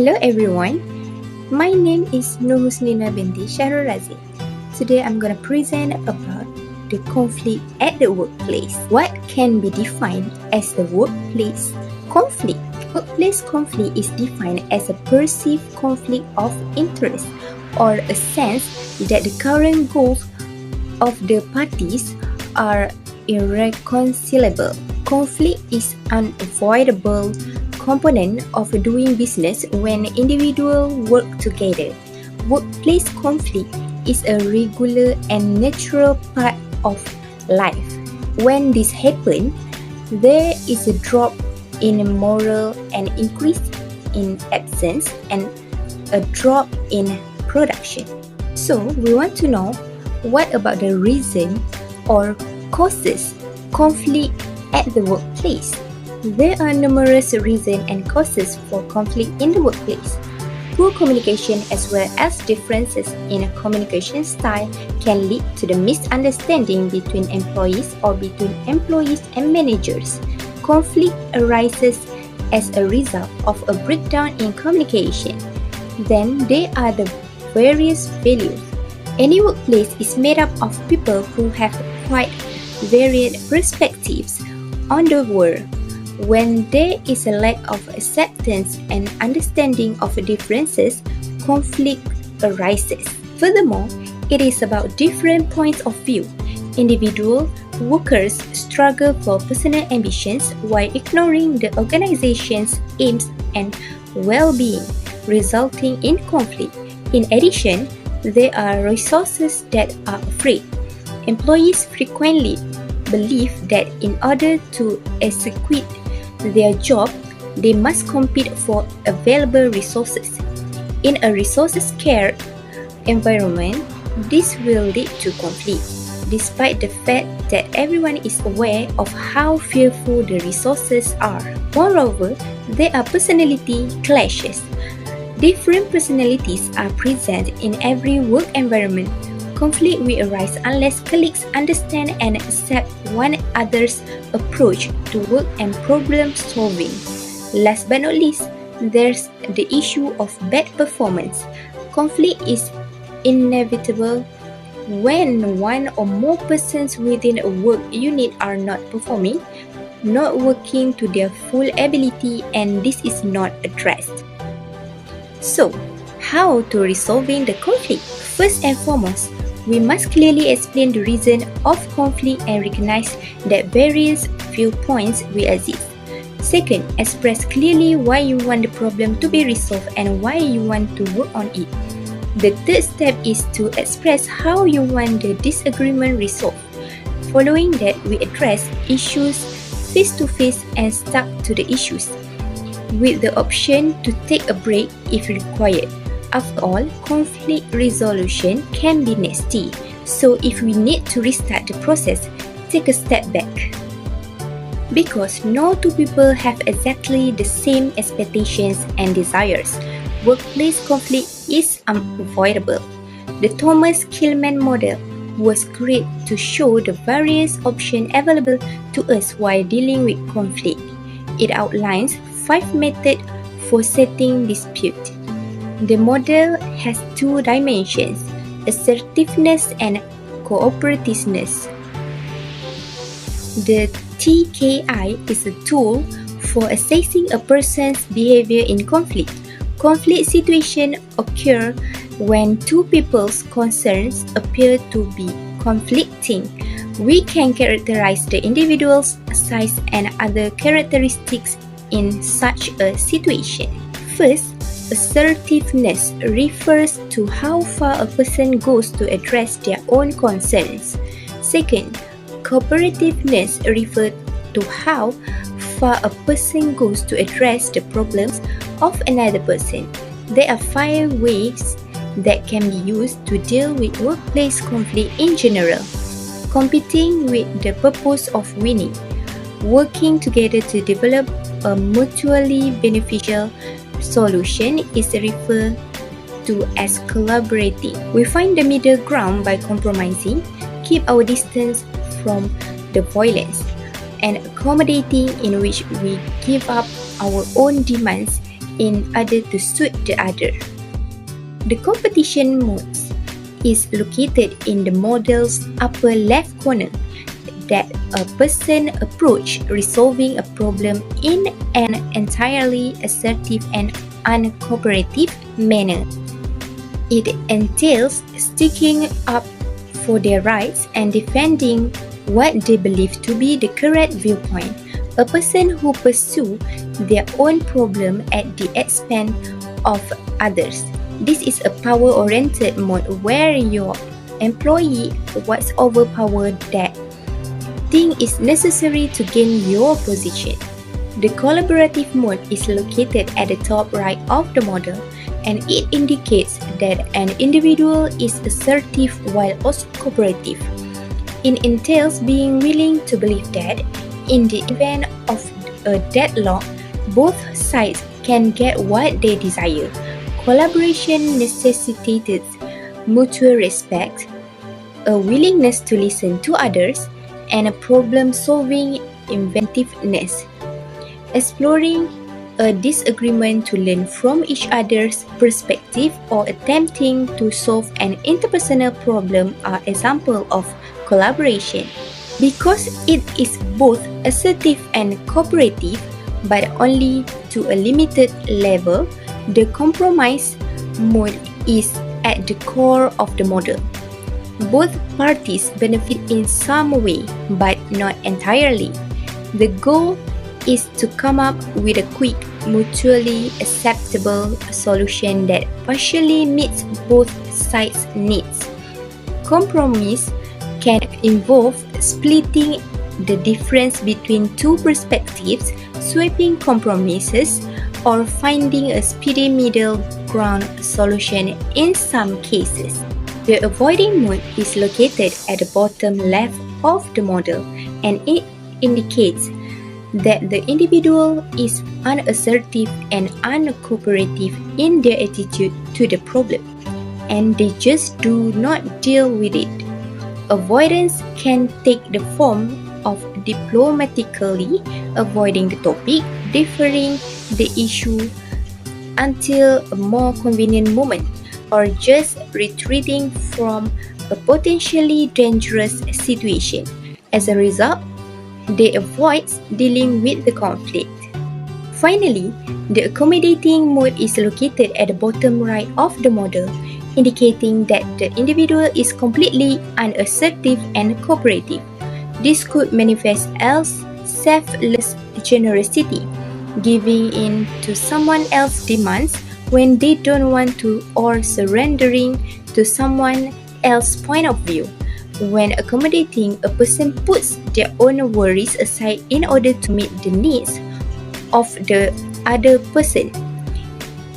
Hello everyone, my name is Nur Huslina binti Shahrul Razi. Today I'm going to present about the conflict at the workplace. What can be defined as the workplace conflict? Workplace conflict is defined as a perceived conflict of interest or a sense that the current goals of the parties are irreconcilable. Conflict is unavoidable component of doing business when individuals work together. Workplace conflict is a regular and natural part of life. When this happens, there is a drop in morale and increase in absence and a drop in production. So we want to know what about the reason or causes conflict at the workplace. There are numerous reasons and causes for conflict in the workplace. Poor communication as well as differences in a communication style can lead to the misunderstanding between employees or between employees and managers. Conflict arises as a result of a breakdown in communication. Then there are the various values. Any workplace is made up of people who have quite varied perspectives on the world. When there is a lack of acceptance and understanding of differences, conflict arises. Furthermore, it is about different points of view. Individual workers struggle for personal ambitions while ignoring the organization's aims and well-being, resulting in conflict. In addition, there are resources that are afraid. Employees frequently believe that in order to execute their job, they must compete for available resources. In a resource-scarce environment, this will lead to conflict, despite the fact that everyone is aware of how fearful the resources are. Moreover, there are personality clashes. Different personalities are present in every work environment. Conflict will arise unless colleagues understand and accept one another's approach to work and problem solving. Last but not least, there's the issue of bad performance. Conflict is inevitable when one or more persons within a work unit are not performing, not working to their full ability, and this is not addressed. So, how to resolving the conflict? First and foremost, we must clearly explain the reason of conflict and recognize that various viewpoints will exist. Second, express clearly why you want the problem to be resolved and why you want to work on it. The third step is to express how you want the disagreement resolved. Following that, we address issues face-to-face and stuck to the issues, with the option to take a break if required. After all, conflict resolution can be nasty, so if we need to restart the process, take a step back. Because no two people have exactly the same expectations and desires, workplace conflict is unavoidable. The Thomas Kilmann model was created to show the various options available to us while dealing with conflict. It outlines 5 methods for settling dispute. The model has 2 dimensions, assertiveness and cooperativeness. The TKI is a tool for assessing a person's behavior in conflict. Conflict situations occur when two people's concerns appear to be conflicting. We can characterize the individual's size and other characteristics in such a situation. First, assertiveness refers to how far a person goes to address their own concerns. Second, cooperativeness refers to how far a person goes to address the problems of another person. There are 5 ways that can be used to deal with workplace conflict in general. Competing with the purpose of winning. Working together to develop a mutually beneficial solution is referred to as collaborating. We find the middle ground by compromising, keep our distance from the violence, and accommodating, in which we give up our own demands in order to suit the other. The competition modes is located in the model's upper left corner, that a person approach resolving a problem in an entirely assertive and uncooperative manner. It entails sticking up for their rights and defending what they believe to be the correct viewpoint. A person who pursues their own problem at the expense of others. This is a power-oriented mode where your employee wants overpower that thing is necessary to gain your position. The collaborative mode is located at the top right of the model, and it indicates that an individual is assertive while also cooperative. It entails being willing to believe that, in the event of a deadlock, both sides can get what they desire. Collaboration necessitates mutual respect, a willingness to listen to others, and a problem-solving inventiveness. Exploring a disagreement to learn from each other's perspective or attempting to solve an interpersonal problem are examples of collaboration. Because it is both assertive and cooperative, but only to a limited level, the compromise mode is at the core of the model. Both parties benefit in some way, but not entirely. The goal is to come up with a quick, mutually acceptable solution that partially meets both sides' needs. Compromise can involve splitting the difference between two perspectives, swapping compromises, or finding a speedy middle ground solution in some cases. The avoiding mode is located at the bottom left of the model, and it indicates that the individual is unassertive and uncooperative in their attitude to the problem, and they just do not deal with it. Avoidance can take the form of diplomatically avoiding the topic, deferring the issue until a more convenient moment, or just retreating from a potentially dangerous situation. As a result, they avoid dealing with the conflict. Finally, the accommodating mode is located at the bottom right of the model, indicating that the individual is completely unassertive and cooperative. This could manifest as selfless generosity, giving in to someone else's demands when they don't want to, or surrendering to someone else's point of view. When accommodating, a person puts their own worries aside in order to meet the needs of the other person.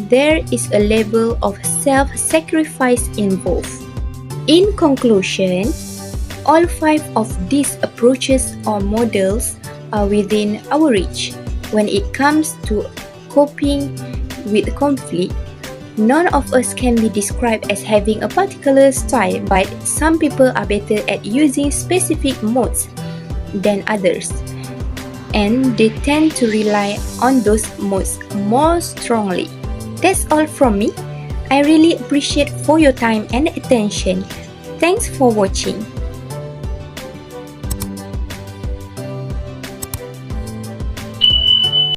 There is a level of self-sacrifice involved. In conclusion, all 5 of these approaches or models are within our reach. When it comes to coping with conflict, none of us can be described as having a particular style, but some people are better at using specific modes than others, and they tend to rely on those modes more strongly. That's all from me. I really appreciate for your time and attention. Thanks for watching.